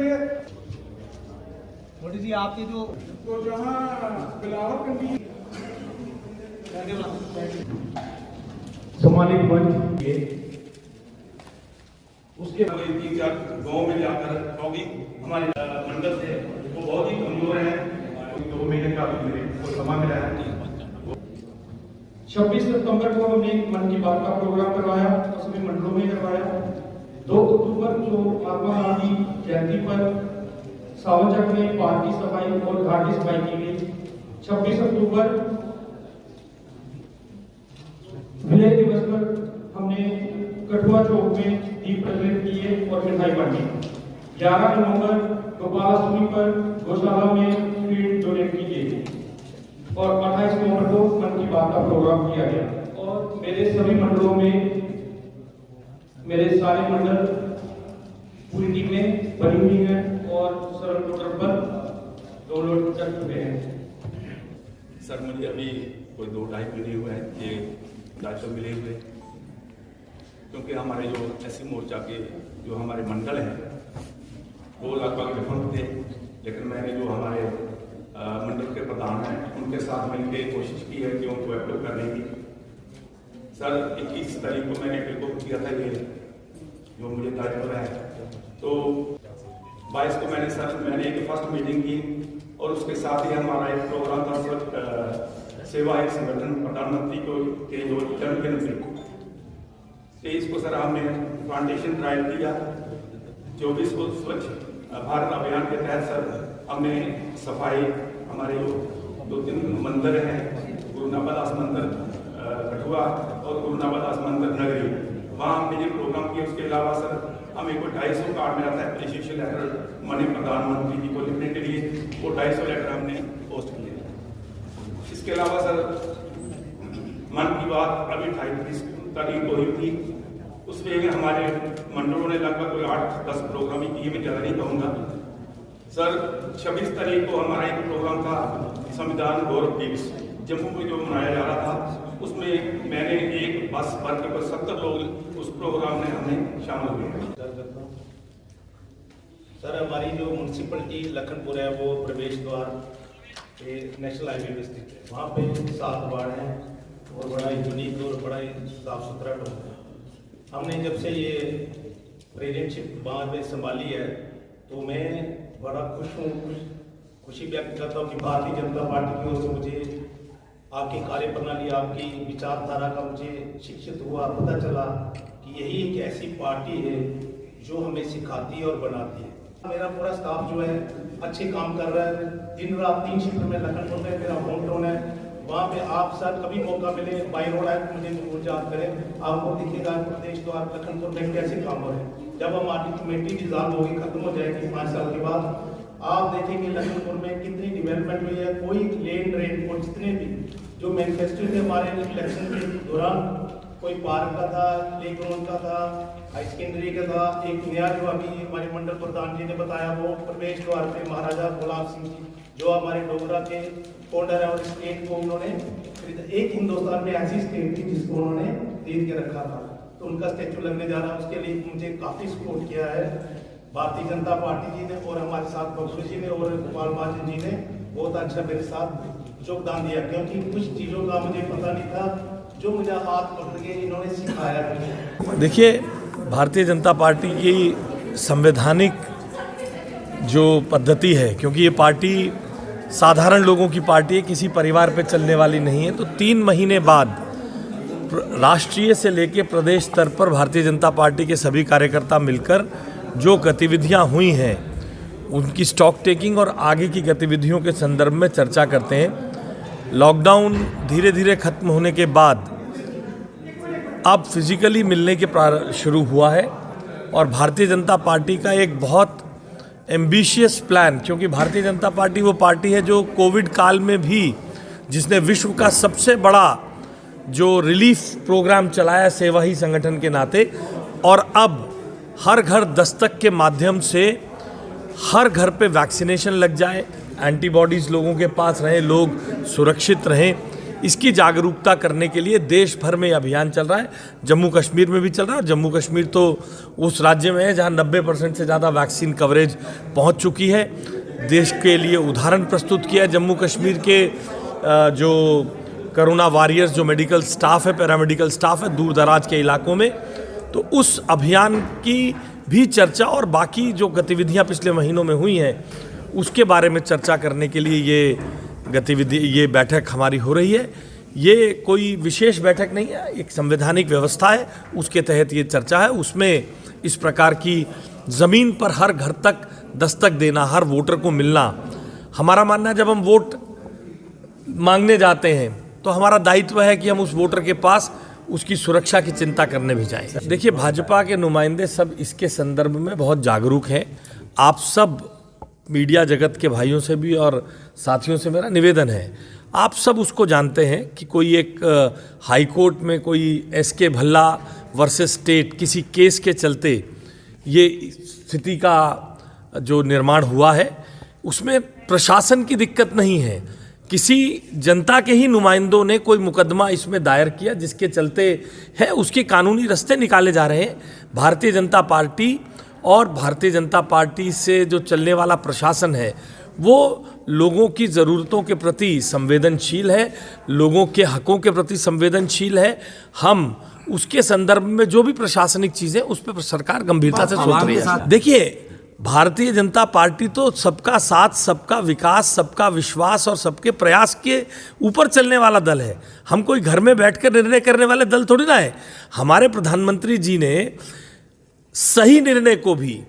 चाहिए। मोदी जी आपकी जो तो जहाँ बिलावट कंपनी सम्मानित मंच के उसके 3-4 गाँव में जाकर, क्योंकि हमारे मंडल से वो बहुत ही कमजोर है, 2 महीने का मेरे को समय मिला है। 26 सितंबर को हमने मन की बात का प्रोग्राम करवाया, सभी मंडलों में करवाया। 2 अक्टूबर को महात्मा गांधी जयंती पर सावचक में पार्क की सफाई और घाट की सफाई की गई। 26 अक्टूबर विजय दिवस पर हमने कठुआ चौक में दीप प्रज्वलित किए और मिठाई बांटी। 11 नवंबर गोपालाष्टमी पर गौशाला में फीड डोनेट की गई और 28 नवंबर को मन की बात का प्रोग्राम किया गया। और मेरे सभी मंडलों में मेरे सारे मंडल पूरी टीम में बनी हुई है और सरल पोर्टल पर डाउनलोड कर चुके हैं। सर मुझे अभी कोई 2-2.5 महीने हुए हैं ये दायित्व मिले हुए, क्योंकि हमारे जो एससी मोर्चा के जो हमारे मंडल हैं वो लगभग डिफरेंट थे, लेकिन मैंने जो हमारे मंडल के प्रधान हैं उनके साथ मिलकर कोशिश की है कि उनको एक्टिव करने की। सर 21 तारीख को मैंने बिल्कुल किया था ये जो मुझे दायित्व है, तो 22 को मैंने एक फर्स्ट मीटिंग की और उसके साथ ही हमारा एक प्रोग्राम था सेवा एक संगठन प्रधानमंत्री को के जो जन्मदिन थे 23 को सर हमने प्लांटेशन ड्राइव किया। 24 को स्वच्छ भारत अभियान के तहत सर हमने सफाई हमारे जो 2-3 मंदिर हैं, गुरु नानकदास मंदिर कठुआ और गुरु नानकदास मंदिर नगरी, वहाँ हमने ये प्रोग्राम किया। उसके अलावा सर हमें को 250 कार्ड मिला था एप्रिसिएशन लेटर माननीय प्रधानमंत्री जी को लिखने के लिए, वो 250 लेटर हमने पोस्ट किए। इसके अलावा सर मन की बात अभी 28 तारीख को हुई थी, उसमें हमारे मंडलों ने लगभग कोई 8-10 प्रोग्राम ही किए, मैं ज़्यादा नहीं कहूँगा। सर 26 तारीख को हमारा एक प्रोग्राम था संविधान गौरव दिवस जम्मू में जो मनाया जा रहा था, उसमें मैंने एक बस भर के 70 लोग उस प्रोग्राम में हमने शामिल हुए। सर हमारी जो म्यूनसिपलिटी लखनपुर है वो प्रवेश द्वार नेशनल हाईवे पे स्थित है, वहाँ पे 7 वार्ड हैं और बड़ा ही यूनिक और बड़ा ही साफ सुथरा टोल है। हमने जब से ये प्रेजेंटशिप वहाँ पे संभाली है तो मैं बड़ा खुश हूँ, खुशी व्यक्त करता हूँ कि भारतीय जनता पार्टी की ओर से मुझे आपकी कार्यप्रणाली, आपकी विचारधारा का मुझे शिक्षित हुआ, पता चला कि यही एक ऐसी पार्टी है जो हमें सिखाती है और बनाती है। मेरा पूरा स्टाफ जो है अच्छे काम कर रहा है, दिन रात 3 शिफ्ट में लखनपुर में मेरा होम टाउन है, वहाँ पे आप सर कभी मौका मिले बाई रोड आए तो मुझे जरूर याद करें, आपको दिखेगा प्रदेश द्वार लखनपुर में कैसे काम हो रहे हैं। जब हमारी कमेटी डिजॉल्व होगी, खत्म हो जाएगी 5 साल के बाद, आप देखेंगे लखनपुर में कितनी डेवलपमेंट हुई है। कोई लेन ड्रेन को जितने भी जो मैनिफेस्टो थे हमारे इलेक्शन के दौरान, कोई पार्क का था, प्ले ग्राउंड का था, हाई सेकेंडरी का था, एक नया जो अभी हमारे मंडल प्रधान जी ने बताया वो प्रवेश द्वार पे महाराजा गुलाब सिंह जी जो हमारे डोगरा के फाउंडर है और स्टेट को उन्होंने एक हिंदुस्तान में ऐसी स्टेट थी जिसको उन्होंने खरीद के रखा था, तो उनका स्टेचू लगने जा रहा है। उसके लिए मुझे काफी सपोर्ट किया है भारतीय जनता पार्टी जी ने और हमारे साथ बख्शू जी ने और गोपाल महाजन जी ने बहुत अच्छा मेरे साथ योगदान दिया, क्योंकि कुछ चीज़ों का मुझे पता नहीं था जो मुझे हाथ पकड़ के इन्होंने सिखाया। देखिए, भारतीय जनता पार्टी की संवैधानिक जो पद्धति है, क्योंकि ये पार्टी साधारण लोगों की पार्टी है, किसी परिवार पे चलने वाली नहीं है, तो 3 महीने बाद राष्ट्रीय से लेकर प्रदेश स्तर पर भारतीय जनता पार्टी के सभी कार्यकर्ता मिलकर जो गतिविधियां हुई हैं उनकी स्टॉक टेकिंग और आगे की गतिविधियों के संदर्भ में चर्चा करते हैं। लॉकडाउन धीरे धीरे खत्म होने के बाद अब फिजिकली मिलने के शुरू हुआ है और भारतीय जनता पार्टी का एक बहुत एम्बिशियस प्लान, क्योंकि भारतीय जनता पार्टी वो पार्टी है जो कोविड काल में भी जिसने विश्व का सबसे बड़ा जो रिलीफ प्रोग्राम चलाया सेवा ही संगठन के नाते, और अब हर घर दस्तक के माध्यम से हर घर पे वैक्सीनेशन लग जाए, एंटीबॉडीज़ लोगों के पास रहें, लोग सुरक्षित रहें, इसकी जागरूकता करने के लिए देश भर में अभियान चल रहा है। जम्मू कश्मीर में भी चल रहा है और जम्मू कश्मीर तो उस राज्य में है जहां 90% से ज़्यादा वैक्सीन कवरेज पहुंच चुकी है। देश के लिए उदाहरण प्रस्तुत किया जम्मू कश्मीर के जो कोरोना वॉरियर्स, जो मेडिकल स्टाफ है, पैरामेडिकल स्टाफ है दूर दराज के इलाकों में, तो उस अभियान की भी चर्चा और बाकी जो गतिविधियां पिछले महीनों में हुई हैं उसके बारे में चर्चा करने के लिए ये बैठक हमारी हो रही है। ये कोई विशेष बैठक नहीं है, एक संवैधानिक व्यवस्था है, उसके तहत ये चर्चा है। उसमें इस प्रकार की ज़मीन पर हर घर तक दस्तक देना, हर वोटर को मिलना, हमारा मानना है जब हम वोट मांगने जाते हैं तो हमारा दायित्व है कि हम उस वोटर के पास उसकी सुरक्षा की चिंता करने भी जाएं। देखिए, भाजपा के नुमाइंदे सब इसके संदर्भ में बहुत जागरूक हैं। आप सब मीडिया जगत के भाइयों से भी और साथियों से मेरा निवेदन है, आप सब उसको जानते हैं कि कोई एक हाई कोर्ट में कोई एसके भल्ला वर्सेस स्टेट किसी केस के चलते ये स्थिति का जो निर्माण हुआ है, उसमें प्रशासन की दिक्कत नहीं है, किसी जनता के ही नुमाइंदों ने कोई मुकदमा इसमें दायर किया जिसके चलते है उसके कानूनी रास्ते निकाले जा रहे हैं। भारतीय जनता पार्टी और भारतीय जनता पार्टी से जो चलने वाला प्रशासन है वो लोगों की ज़रूरतों के प्रति संवेदनशील है, लोगों के हकों के प्रति संवेदनशील है। हम उसके संदर्भ में जो भी प्रशासनिक चीज़ें उस पर सरकार गंभीरता से सोच रही है। देखिए, भारतीय जनता पार्टी तो सबका साथ, सबका विकास, सबका विश्वास और सबके प्रयास के ऊपर चलने वाला दल है। हम कोई घर में बैठकर निर्णय करने वाले दल थोड़ी ना है। हमारे प्रधानमंत्री जी ने सही निर्णय को भी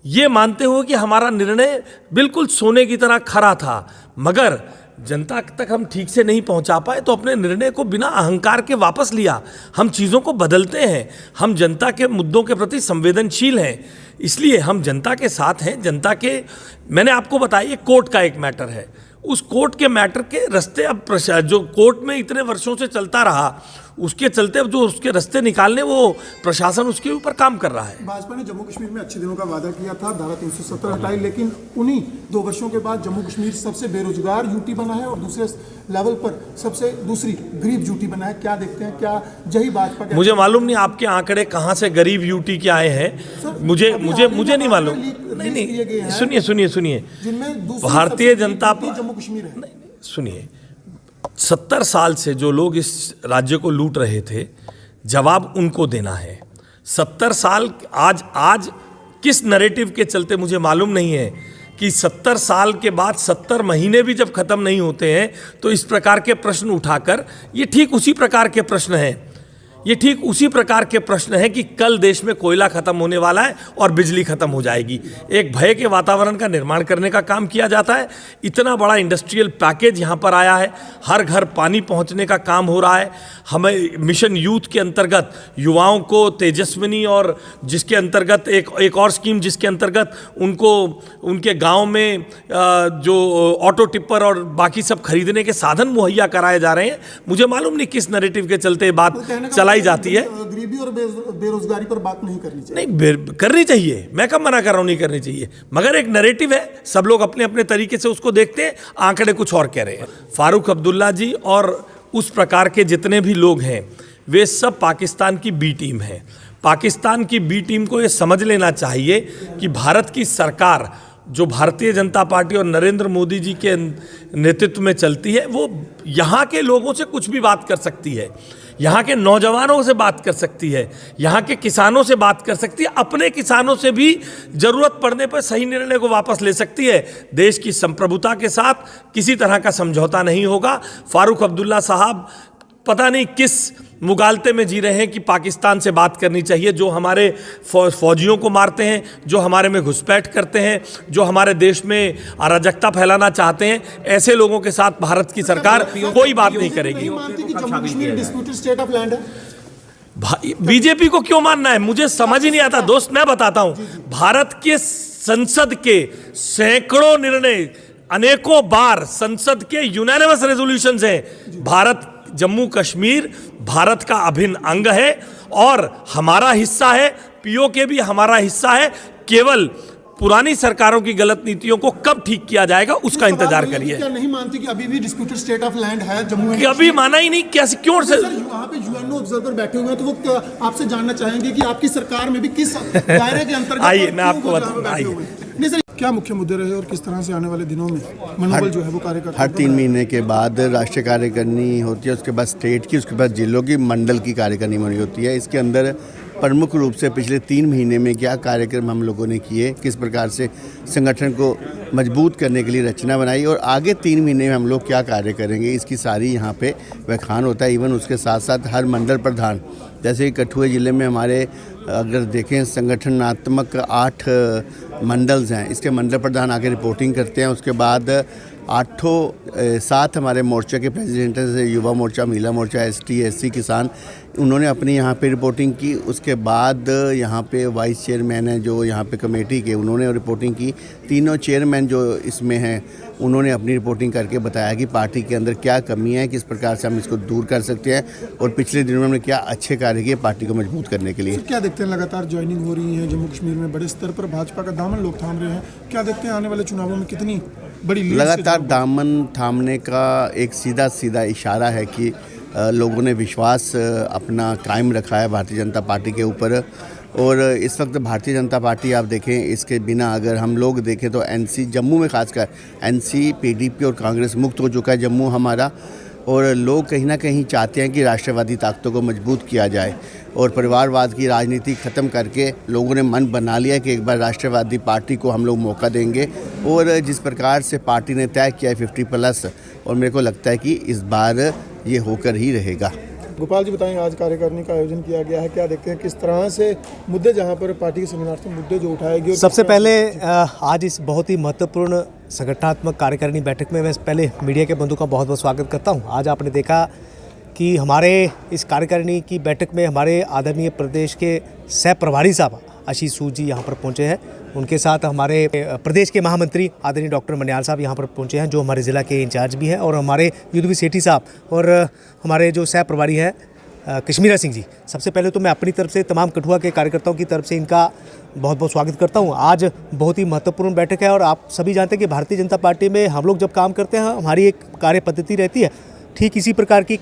ये मानते हुए कि हमारा निर्णय बिल्कुल सोने की तरह खरा था, मगर जनता तक हम ठीक से नहीं पहुंचा पाए तो अपने निर्णय को बिना अहंकार के वापस लिया। हम चीज़ों को बदलते हैं, हम जनता के मुद्दों के प्रति संवेदनशील हैं, इसलिए हम जनता के साथ हैं। जनता के, मैंने आपको बताया, ये कोर्ट का एक मैटर है, उस कोर्ट के मैटर के रास्ते अब जो कोर्ट में इतने वर्षों से चलता रहा उसके चलते अब जो उसके रास्ते निकालने वो प्रशासन उसके ऊपर काम कर रहा है। भाजपा ने जम्मू कश्मीर में अच्छे दिनों का वादा किया था, धारा 370 हटाई, लेकिन उन्हीं 2 वर्षों के बाद जम्मू कश्मीर सबसे बेरोजगार यूटी बना है और दूसरे लेवल पर सबसे दूसरी गरीब यूटी बना है। क्या देखते हैं, क्या यही भाजपा? मुझे मालूम नहीं आपके आंकड़े कहाँ से गरीब यूटी के आए हैं, मुझे नहीं मालूम। नहीं, सुनिए, भारतीय जनता जम्मू कश्मीर है, सुनिए, 70 साल से जो लोग इस राज्य को लूट रहे थे, जवाब उनको देना है। 70 साल आज किस नैरेटिव के चलते मुझे मालूम नहीं है कि 70 साल के बाद 70 महीने भी जब खत्म नहीं होते हैं तो इस प्रकार के प्रश्न उठाकर, ये ठीक उसी प्रकार के प्रश्न हैं, ये ठीक उसी प्रकार के प्रश्न हैं कि कल देश में कोयला खत्म होने वाला है और बिजली खत्म हो जाएगी। एक भय के वातावरण का निर्माण करने का काम किया जाता है। इतना बड़ा इंडस्ट्रियल पैकेज यहाँ पर आया है, हर घर पानी पहुँचने का काम हो रहा है। हमें मिशन यूथ के अंतर्गत युवाओं को तेजस्विनी, और जिसके अंतर्गत एक और स्कीम जिसके अंतर्गत उनको उनके गाँव में जो ऑटो टिप्पर और बाकी सब खरीदने के साधन मुहैया कराए जा रहे हैं। मुझे मालूम नहीं किस नैरेटिव के चलते बात चलाई जाती है। गरीबी और बेरोजगारी पर बात नहीं करनी चाहिए। नहीं, करनी चाहिए, मैं कब मना कर रहा हूं नहीं करनी चाहिए, मगर एक नैरेटिव है, सब लोग अपने अपने तरीके से उसको देखते हैं, आंकड़े कुछ और कह रहे हैं। फारूक अब्दुल्ला जी और उस प्रकार के जितने भी लोग हैं वे सब पाकिस्तान की बी टीम है। पाकिस्तान की बी टीम को ये समझ लेना चाहिए कि भारत की सरकार जो भारतीय जनता पार्टी और नरेंद्र मोदी जी के नेतृत्व में चलती है, वो यहाँ के लोगों से कुछ भी बात कर सकती है, यहाँ के नौजवानों से बात कर सकती है, यहाँ के किसानों से बात कर सकती है, अपने किसानों से भी जरूरत पड़ने पर सही निर्णय को वापस ले सकती है। देश की संप्रभुता के साथ किसी तरह का समझौता नहीं होगा। फारूक अब्दुल्ला साहब पता नहीं किस मुगालते में जी रहे हैं कि पाकिस्तान से बात करनी चाहिए, जो हमारे फौजियों को मारते हैं, जो हमारे में घुसपैठ करते हैं, जो हमारे देश में अराजकता फैलाना चाहते हैं। ऐसे लोगों के साथ भारत की सरकार कोई बात नहीं करेगी। बीजेपी को क्यों मानना है, मुझे समझ ही नहीं आता दोस्त। मैं बताता हूं, भारत के संसद के सैकड़ों निर्णय, अनेकों बार संसद के यूनानिमस रेजोल्यूशंस हैं। भारत, जम्मू कश्मीर भारत का अभिन्न अंग है और हमारा हिस्सा है, पीओके भी हमारा हिस्सा है। केवल पुरानी सरकारों की गलत नीतियों को कब ठीक किया जाएगा उसका इंतजार सवाल वही है कि करिए। क्या नहीं मानती कि अभी भी डिस्प्यूटेड स्टेट ऑफ लैंड है जम्मू एंड कभी माना ही नहीं, कैसे क्यों सर वहाँ पे यूएनओ ऑब्जर्वर बैठे हुए हैं, तो वो आपसे जानना चाहेंगे कि आपकी सरकार में भी किस दायरे के अंतर्गत आइए, और मैं क्यों आपको वो जहाँ पे बताऊं, बैठे आइए। हुए हैं। नहीं सर, क्या मुख्य मुद्दे रहे और किस तरह से आने वाले दिनों में मनोबल जो है वो कार्यकर्ता हर 3 महीने के बाद राष्ट्रीय कार्यकारिणी होती है, उसके बाद स्टेट की, उसके बाद जिलों की, मंडल की कार्यकारिणी बनी होती है। इसके अंदर प्रमुख रूप से पिछले 3 महीने में क्या कार्यक्रम हम लोगों ने किए, किस प्रकार से संगठन को मजबूत करने के लिए रचना बनाई और आगे 3 महीने में हम लोग क्या कार्य करेंगे, इसकी सारी यहाँ पे व्याख्यान होता है। इवन उसके साथ साथ हर मंडल प्रधान, जैसे कि कठुआ ज़िले में हमारे अगर देखें संगठनात्मक 8 मंडल्स हैं, इसके मंडल प्रधान आके रिपोर्टिंग करते हैं। उसके बाद 7 हमारे मोर्चा के प्रेसिडेंट हैं, जैसे युवा मोर्चा, महिला मोर्चा, ST SC किसान, उन्होंने अपनी यहाँ पे रिपोर्टिंग की। उसके बाद यहाँ पे वाइस चेयरमैन हैं जो यहाँ पे कमेटी के, उन्होंने रिपोर्टिंग की। तीनों चेयरमैन जो इसमें हैं उन्होंने अपनी रिपोर्टिंग करके बताया कि पार्टी के अंदर क्या कमी है, किस प्रकार से हम इसको दूर कर सकते हैं और पिछले दिनों में हमने क्या अच्छे कार्य किए पार्टी को मजबूत करने के लिए। क्या देखते हैं, लगातार ज्वाइनिंग हो रही है जम्मू कश्मीर में, बड़े स्तर पर भाजपा का दामन लोग थाम रहे हैं, क्या देखते हैं आने वाले चुनावों में कितनी बड़ी लीड से लगातार दामन थामने का एक सीधा सीधा इशारा है कि लोगों ने विश्वास अपना कायम रखा है भारतीय जनता पार्टी के ऊपर। और इस वक्त भारतीय जनता पार्टी आप देखें, इसके बिना अगर हम लोग देखें तो जम्मू में खासकर NC PDP और कांग्रेस मुक्त हो चुका है जम्मू हमारा। और लोग कहीं ना कहीं चाहते हैं कि राष्ट्रवादी ताकतों को मजबूत किया जाए और परिवारवाद की राजनीति ख़त्म करके लोगों ने मन बना लिया कि एक बार राष्ट्रवादी पार्टी को हम लोग मौका देंगे। और जिस प्रकार से पार्टी ने तय किया है 50+, और मेरे को लगता है कि इस बार ये होकर ही रहेगा। गोपाल जी बताएं, आज कार्यकारिणी का आयोजन किया गया है, क्या देखते हैं किस तरह से मुद्दे जहां पर पार्टी के सेमिनार मुद्दे जो उठाएगी? सबसे पहले आज इस बहुत ही महत्वपूर्ण संगठनात्मक कार्यकारिणी बैठक में मैं पहले मीडिया के बंधु का बहुत बहुत स्वागत करता हूं। आज आपने देखा कि हमारे इस कार्यकारिणी की बैठक में हमारे आदरणीय प्रदेश के सह प्रभारी साहब आशीष सूद जी यहाँ पर पहुँचे हैं। उनके साथ हमारे प्रदेश के महामंत्री आदरणीय डॉक्टर मनियाल साहब यहाँ पर पहुँचे हैं, जो हमारे ज़िला के इंचार्ज भी हैं, और हमारे युद्धवीर सेठी साहब और हमारे जो सह प्रभारी हैं कश्मीरा सिंह जी। सबसे पहले तो मैं अपनी तरफ से तमाम कठुआ के कार्यकर्ताओं की तरफ से इनका बहुत बहुत स्वागत करता हूँ। आज बहुत ही महत्वपूर्ण बैठक है और आप सभी जानते हैं कि भारतीय जनता पार्टी में हम लोग जब काम करते हैं हमारी एक कार्य पद्धति रहती है, ठीक इसी प्रकार की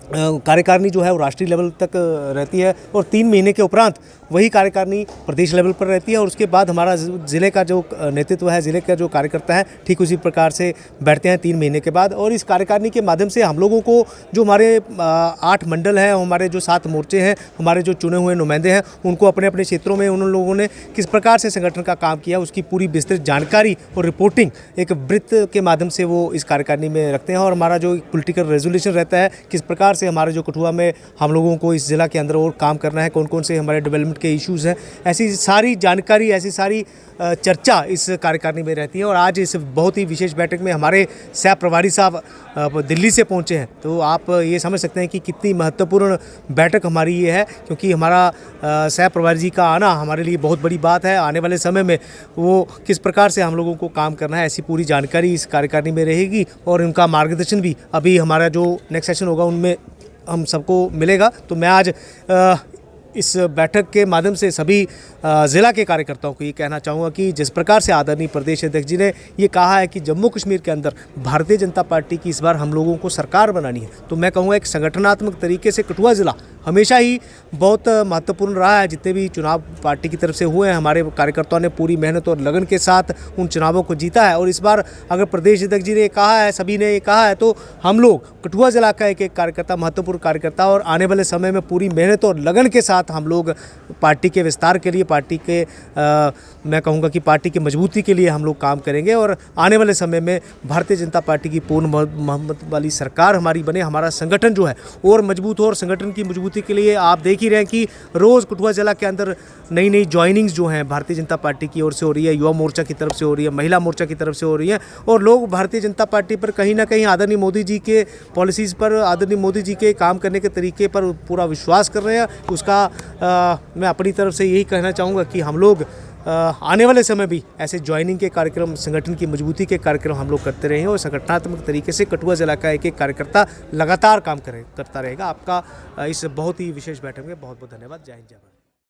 कार्यकारिणी जो है वो राष्ट्रीय लेवल तक रहती है और 3 महीने के उपरांत वही कार्यकारिणी प्रदेश लेवल पर रहती है और उसके बाद हमारा ज़िले का जो नेतृत्व है, ज़िले का जो कार्यकर्ता है, ठीक उसी प्रकार से बैठते हैं 3 महीने के बाद। और इस कार्यकारिणी के माध्यम से हम लोगों को जो हमारे 8 मंडल हैं, हमारे जो 7 मोर्चे हैं, हमारे जो चुने हुए नुमाइंदे हैं, उनको अपने अपने क्षेत्रों में उन लोगों ने किस प्रकार से संगठन का काम किया उसकी पूरी विस्तृत जानकारी और रिपोर्टिंग एक वृत्त के माध्यम से वो इस कार्यकारिणी में रखते हैं। और हमारा जो पॉलिटिकल रेजोल्यूशन रहता है, किस प्रकार से हमारे जो कठुआ में हम लोगों को इस ज़िला के अंदर और काम करना है, कौन कौन से हमारे डेवलपमेंट के इश्यूज़ हैं, ऐसी सारी जानकारी, ऐसी सारी चर्चा इस कार्यकारिणी में रहती है। और आज इस बहुत ही विशेष बैठक में हमारे सह प्रभारी साहब दिल्ली से पहुंचे हैं, तो आप ये समझ सकते हैं कि कितनी महत्वपूर्ण बैठक हमारी ये है, क्योंकि हमारा सह प्रभारी जी का आना हमारे लिए बहुत बड़ी बात है। आने वाले समय में वो किस प्रकार से हम लोगों को काम करना है, ऐसी पूरी जानकारी इस कार्यकारिणी में रहेगी और उनका मार्गदर्शन भी अभी हमारा जो नेक्स्ट सेशन होगा उनमें हम सबको मिलेगा। तो मैं आज इस बैठक के माध्यम से सभी ज़िला के कार्यकर्ताओं को ये कहना चाहूँगा कि जिस प्रकार से आदरणीय प्रदेश अध्यक्ष जी ने ये कहा है कि जम्मू कश्मीर के अंदर भारतीय जनता पार्टी की इस बार हम लोगों को सरकार बनानी है, तो मैं कहूँगा एक संगठनात्मक तरीके से कठुआ ज़िला हमेशा ही बहुत महत्वपूर्ण रहा है। जितने भी चुनाव पार्टी की तरफ से हुए हैं, हमारे कार्यकर्ताओं ने पूरी मेहनत और लगन के साथ उन चुनावों को जीता है। और इस बार अगर प्रदेश अध्यक्ष जी ने कहा है, सभी ने ये कहा है, तो हम लोग कठुआ ज़िला का एक कार्यकर्ता, महत्वपूर्ण कार्यकर्ता, और आने वाले समय में पूरी मेहनत और लगन के साथ हम लोग पार्टी के विस्तार के लिए, पार्टी के मैं कहूँगा कि पार्टी की मजबूती के लिए हम लोग काम करेंगे और आने वाले समय में भारतीय जनता पार्टी की पूर्ण बहुमत वाली सरकार हमारी बने, हमारा संगठन जो है और मजबूत हो। और संगठन की मजबूती के लिए आप देख ही रहे हैं कि रोज़ कठुआ ज़िला के अंदर नई नई ज्वाइनिंग्स जो हैं भारतीय जनता पार्टी की ओर से हो रही है, युवा मोर्चा की तरफ से हो रही है, महिला मोर्चा की तरफ से हो रही है, और लोग भारतीय जनता पार्टी पर कहीं ना कहीं आदरणीय मोदी जी के पॉलिसीज़ पर, आदरणीय मोदी जी के काम करने के तरीके पर पूरा विश्वास कर रहे हैं। उसका मैं अपनी तरफ से यही कहना चाहूँगा कि हम लोग आने वाले समय भी ऐसे ज्वाइनिंग के कार्यक्रम, संगठन की मजबूती के कार्यक्रम हम लोग करते रहेंगे और संगठनात्मक तरीके से कठुआ ज़िला का एक एक कार्यकर्ता लगातार काम करता रहेगा। आपका इस बहुत ही विशेष बैठक में बहुत बहुत धन्यवाद। जय हिंद, जय भारत।